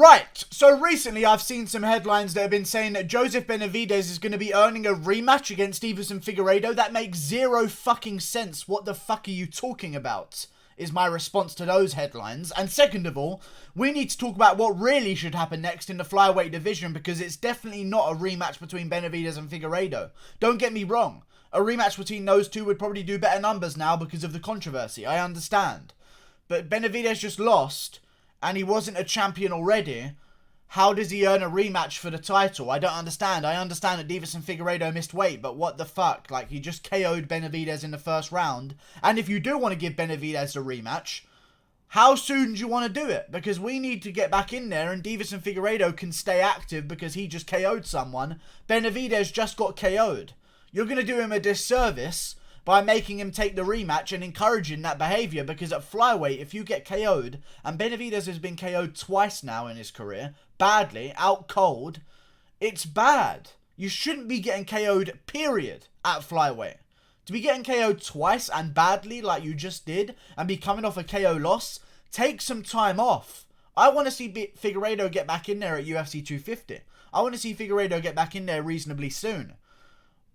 Right, so recently I've seen some headlines that have been saying that Joseph Benavidez is going to be earning a rematch against Deiveson Figueiredo. That makes zero fucking sense. What the fuck are you talking about? Is my response to those headlines. And second of all, we need to talk about what really should happen next in the flyweight division, because it's definitely not a rematch between Benavidez and Figueiredo. Don't get me wrong. A rematch between those two would probably do better numbers now because of the controversy. I understand. But Benavidez just lost, and he wasn't a champion already. How does he earn a rematch for the title? I don't understand. I understand that Deiveson Figueiredo missed weight, but what the fuck? Like, he just KO'd Benavidez in the first round. And if you do want to give Benavidez a rematch, how soon do you want to do it? Because we need to get back in there, and Deiveson Figueiredo can stay active because he just KO'd someone. Benavidez just got KO'd. You're going to do him a disservice by making him take the rematch and encouraging that behaviour, because at flyweight, if you get KO'd, and Benavidez has been KO'd twice now in his career, badly, out cold, it's bad. You shouldn't be getting KO'd, period, at flyweight. To be getting KO'd twice and badly like you just did, and be coming off a KO loss, take some time off. I want to see Figueiredo get back in there at UFC 250. I want to see Figueiredo get back in there reasonably soon.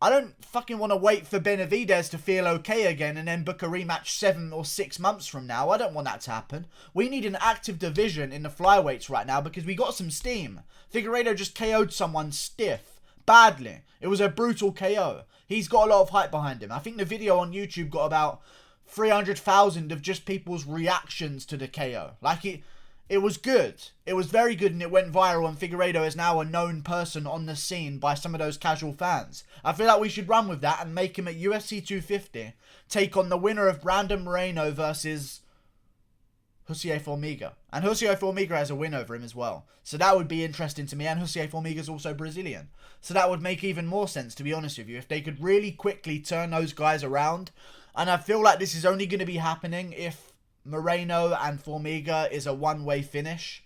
I don't fucking want to wait for Benavidez to feel okay again and then book a rematch 7 or 6 months from now. I don't want that to happen. We need an active division in the flyweights right now because we got some steam. Figueiredo just KO'd someone stiff. Badly. It was a brutal KO. He's got a lot of hype behind him. I think the video on YouTube got about 300,000 of just people's reactions to the KO. Like, it was good. It was very good, and it went viral, and Figueiredo is now a known person on the scene by some of those casual fans. I feel like we should run with that and make him at UFC 250 take on the winner of Brandon Moreno versus Joseph Formiga. And Joseph Formiga has a win over him as well. So that would be interesting to me, and Joseph Formiga is also Brazilian. So that would make even more sense, to be honest with you, if they could really quickly turn those guys around. And I feel like this is only going to be happening if Moreno and Formiga is a one-way finish,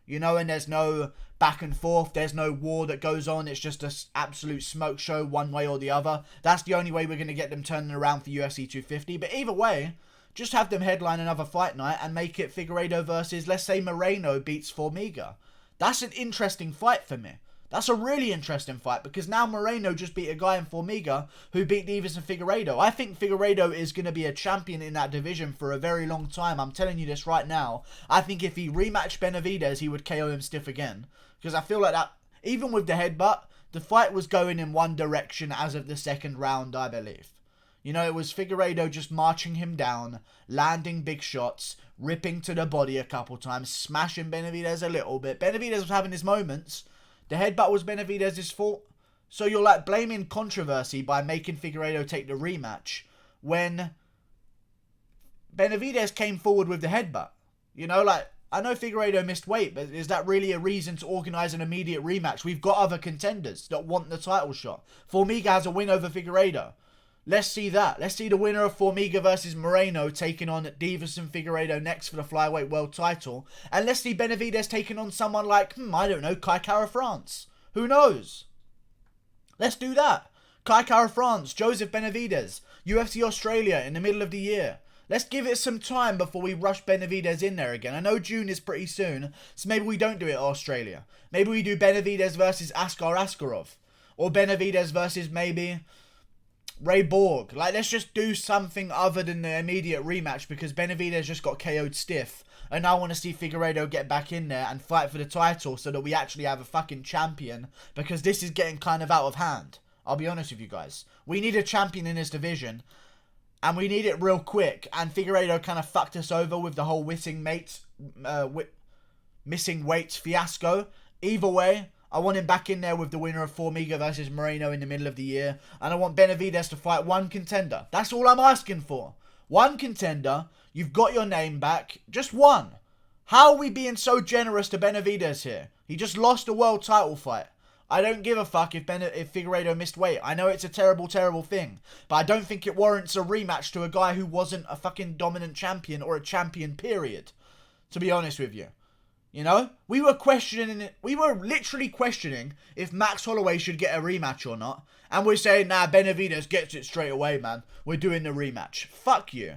you know, and there's no back and forth, there's no war that goes on, it's just an absolute smoke show one way or the other. That's the only way we're going to get them turning around for UFC 250, but either way, just have them headline another fight night and make it Figueiredo versus, let's say, Moreno beats Formiga. That's an interesting fight for me. That's a really interesting fight, because now Moreno just beat a guy in Formiga who beat Deiveson Figueiredo. I think Figueiredo is going to be a champion in that division for a very long time. I'm telling you this right now. I think if he rematched Benavidez, he would KO him stiff again. Because I feel like that, even with the headbutt, the fight was going in one direction as of the second round, I believe. You know, it was Figueiredo just marching him down, landing big shots, ripping to the body a couple times, smashing Benavidez a little bit. Benavidez was having his moments. The headbutt was Benavidez's fault. So you're like blaming controversy by making Figueiredo take the rematch when Benavidez came forward with the headbutt. You know, like, I know Figueiredo missed weight, but is that really a reason to organise an immediate rematch? We've got other contenders that want the title shot. Formiga has a win over Figueiredo. Let's see that. Let's see the winner of Formiga versus Moreno taking on Deiveson Figueiredo next for the flyweight world title. And let's see Benavidez taking on someone like, I don't know, Kai Kara France. Who knows? Let's do that. Kai Kara France, Joseph Benavidez, UFC Australia in the middle of the year. Let's give it some time before we rush Benavidez in there again. I know June is pretty soon, so maybe we don't do it at Australia. Maybe we do Benavidez versus Askar Askarov. Or Benavidez versus maybe Ray Borg. Like, let's just do something other than the immediate rematch, because Benavidez just got KO'd stiff. And I want to see Figueiredo get back in there and fight for the title so that we actually have a fucking champion, because this is getting kind of out of hand. I'll be honest with you guys. We need a champion in this division, and we need it real quick. And Figueiredo kind of fucked us over with the whole missing weights fiasco. Either way, I want him back in there with the winner of Formiga versus Moreno in the middle of the year. And I want Benavidez to fight one contender. That's all I'm asking for. One contender. You've got your name back. Just one. How are we being so generous to Benavidez here? He just lost a world title fight. I don't give a fuck if Figueiredo missed weight. I know it's a terrible, terrible thing. But I don't think it warrants a rematch to a guy who wasn't a fucking dominant champion or a champion, period. To be honest with you. You know, we were literally questioning if Max Holloway should get a rematch or not. And we're saying, nah, Benavidez gets it straight away, man. We're doing the rematch. Fuck you.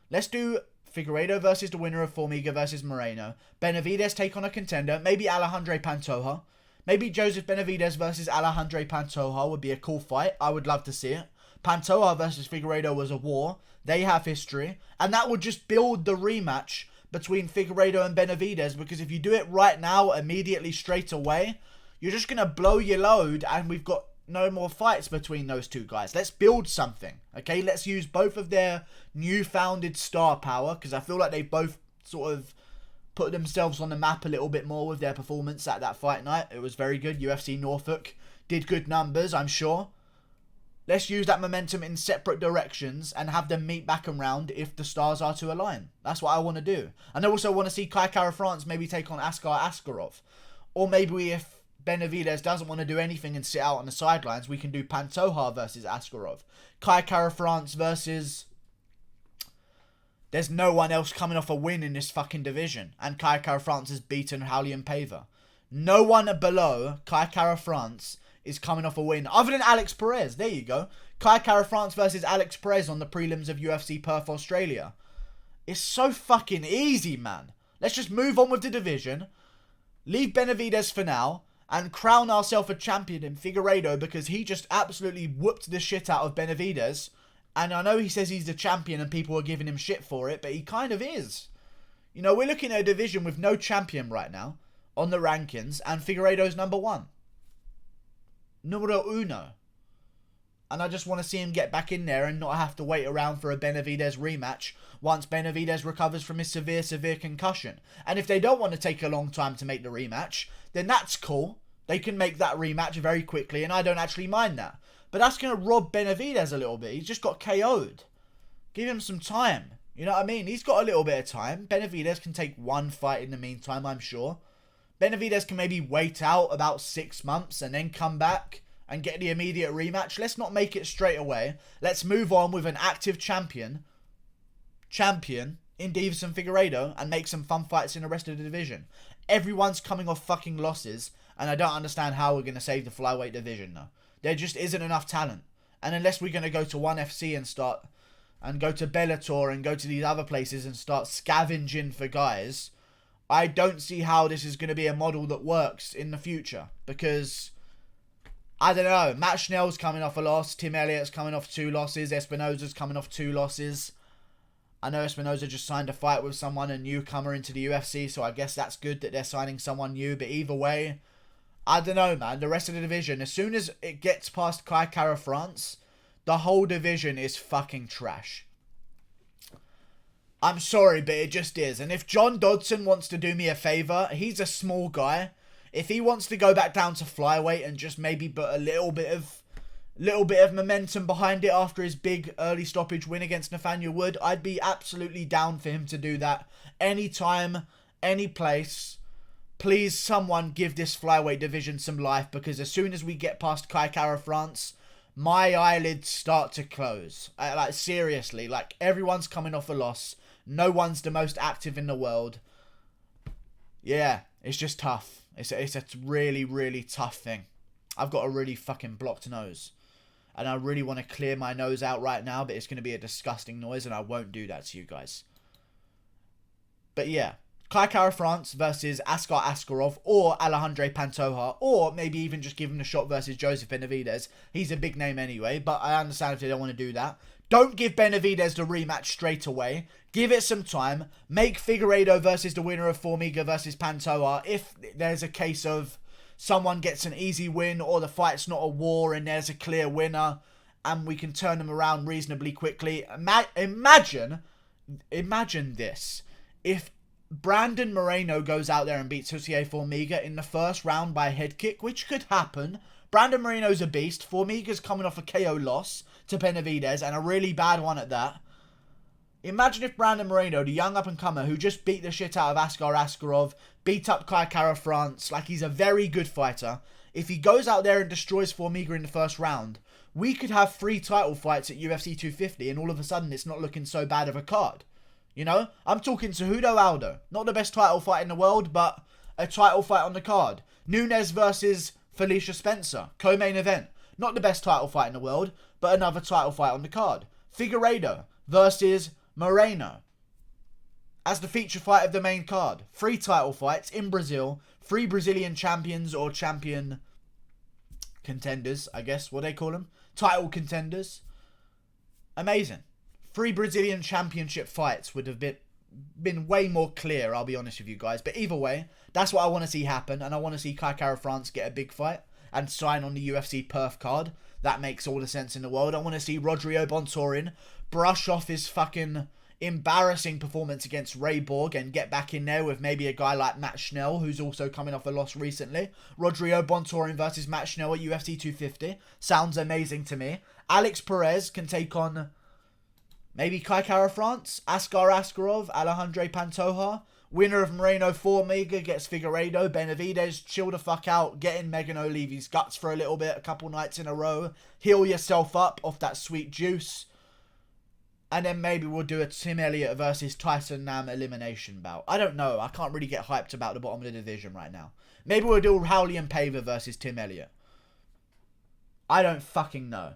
Let's do Figueiredo versus the winner of Formiga versus Moreno. Benavidez take on a contender. Maybe Alejandro Pantoja. Maybe Joseph Benavidez versus Alejandro Pantoja would be a cool fight. I would love to see it. Pantoja versus Figueiredo was a war. They have history. And that would just build the rematch between Figueiredo and Benavidez, because if you do it right now, immediately, straight away, you're just going to blow your load, and we've got no more fights between those two guys. Let's build something, okay? Let's use both of their newfounded star power, because I feel like they both sort of put themselves on the map a little bit more with their performance at that fight night. It was very good. UFC Norfolk did good numbers, I'm sure. Let's use that momentum in separate directions and have them meet back around if the stars are to align. That's what I want to do. And I also want to see Kai Kara-France maybe take on Askar Askarov. Or maybe if Benavidez doesn't want to do anything and sit out on the sidelines, we can do Pantoja versus Askarov. Kai Kara-France versus... There's no one else coming off a win in this fucking division. And Kai Kara-France has beaten Raulian Paiva. No one below Kai Kara-France is coming off a win, other than Alex Perez. There you go. Kai Kara-France versus Alex Perez on the prelims of UFC Perth Australia. It's so fucking easy, man. Let's just move on with the division, leave Benavidez for now, and crown ourselves a champion in Figueiredo, because he just absolutely whooped the shit out of Benavidez. And I know he says he's the champion and people are giving him shit for it, but he kind of is. You know, we're looking at a division with no champion right now on the rankings, and Figueiredo's number one. Numero uno. And I just want to see him get back in there and not have to wait around for a Benavidez rematch once Benavidez recovers from his severe concussion. And if they don't want to take a long time to make the rematch, then that's cool. They can make that rematch very quickly, and I don't actually mind that. But that's going to rob Benavidez a little bit. He's just got KO'd. Give him some time. You know what I mean? He's got a little bit of time. Benavidez can take one fight in the meantime, I'm sure. Benavidez can maybe wait out about 6 months and then come back and get the immediate rematch. Let's not make it straight away. Let's move on with an active champion in Deiveson Figueiredo and make some fun fights in the rest of the division. Everyone's coming off fucking losses, and I don't understand how we're going to save the flyweight division though. There just isn't enough talent. And unless we're going to go to ONE FC and go to Bellator and go to these other places and start scavenging for guys, I don't see how this is going to be a model that works in the future. Because, I don't know, Matt Schnell's coming off a loss, Tim Elliott's coming off 2 losses, Espinosa's coming off 2 losses. I know Espinosa just signed a fight with someone, a newcomer into the UFC, so I guess that's good that they're signing someone new. But either way, I don't know, man. The rest of the division, as soon as it gets past Kai Kara-France, the whole division is fucking trash. I'm sorry, but it just is. And if John Dodson wants to do me a favour, he's a small guy. If he wants to go back down to flyweight and just maybe put a little bit of momentum behind it after his big early stoppage win against Nathaniel Wood, I'd be absolutely down for him to do that. Anytime, any place. Please, someone give this flyweight division some life, because as soon as we get past Kai Kara-France, my eyelids start to close. Like, seriously, like, everyone's coming off a loss. No one's the most active in the world. Yeah, it's just tough. It's a really, really tough thing. I've got a really fucking blocked nose. And I really want to clear my nose out right now, but it's going to be a disgusting noise, and I won't do that to you guys. But yeah, Kai Kara-France versus Askar Askarov or Alejandro Pantoja, or maybe even just give him a shot versus Joseph Benavidez. He's a big name anyway, but I understand if they don't want to do that. Don't give Benavidez the rematch straight away. Give it some time. Make Figueiredo versus the winner of Formiga versus Pantoja. If there's a case of someone gets an easy win or the fight's not a war and there's a clear winner and we can turn them around reasonably quickly. Imagine this. If Brandon Moreno goes out there and beats Jose Formiga in the first round by a head kick, which could happen. Brandon Moreno's a beast. Formiga's coming off a KO loss to Benavidez, and a really bad one at that. Imagine if Brandon Moreno, the young up-and-comer who just beat the shit out of Askar Askarov, beat up Kai Kara-France, like he's a very good fighter, if he goes out there and destroys Formiga in the first round, we could have 3 title fights at UFC 250, and all of a sudden it's not looking so bad of a card. You know? I'm talking Cejudo Aldo. Not the best title fight in the world, but a title fight on the card. Nunes versus Felicia Spencer. Co-main event. Not the best title fight in the world, but another title fight on the card. Figueiredo versus Moreno. as the feature fight of the main card. 3 title fights in Brazil. 3 Brazilian champions or champion contenders, I guess, what they call them. Title contenders. Amazing. 3 Brazilian championship fights would have been way more clear, I'll be honest with you guys. But either way, that's what I want to see happen. And I want to see Kai Kara France get a big fight and sign on the UFC Perth card. That makes all the sense in the world. I want to see Rodrigo Bontorin brush off his fucking embarrassing performance against Ray Borg and get back in there with maybe a guy like Matt Schnell, who's also coming off a loss recently. Rodrigo Bontorin versus Matt Schnell at UFC 250. Sounds amazing to me. Alex Perez can take on maybe Kai Kara France, Askar Askarov, Alejandro Pantoja. Winner of Moreno Formiga gets Figueiredo. Benavidez, chill the fuck out. Get in Megan O'Leary's guts for a little bit, a couple nights in a row. Heal yourself up off that sweet juice. And then maybe we'll do a Tim Elliott versus Tyson Nam elimination bout. I don't know. I can't really get hyped about the bottom of the division right now. Maybe we'll do Raulian Paiva versus Tim Elliott. I don't fucking know.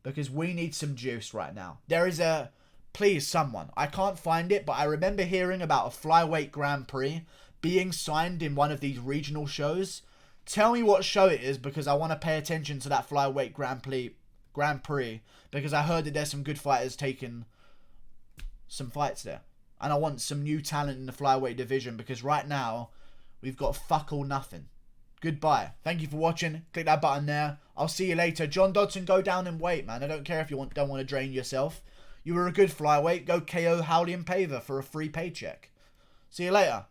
Because we need some juice right now. There is a... Please, someone. I can't find it, but I remember hearing about a Flyweight Grand Prix being signed in one of these regional shows. Tell me what show it is, because I want to pay attention to that Flyweight Grand Prix. Because I heard that there's some good fighters taking some fights there. And I want some new talent in the Flyweight division, because right now, we've got fuck all nothing. Goodbye. Thank you for watching. Click that button there. I'll see you later. John Dodson, go down in weight, man. I don't care if you don't want to drain yourself. You were a good flyweight. Go KO Raulian Paiva for a free paycheck. See you later.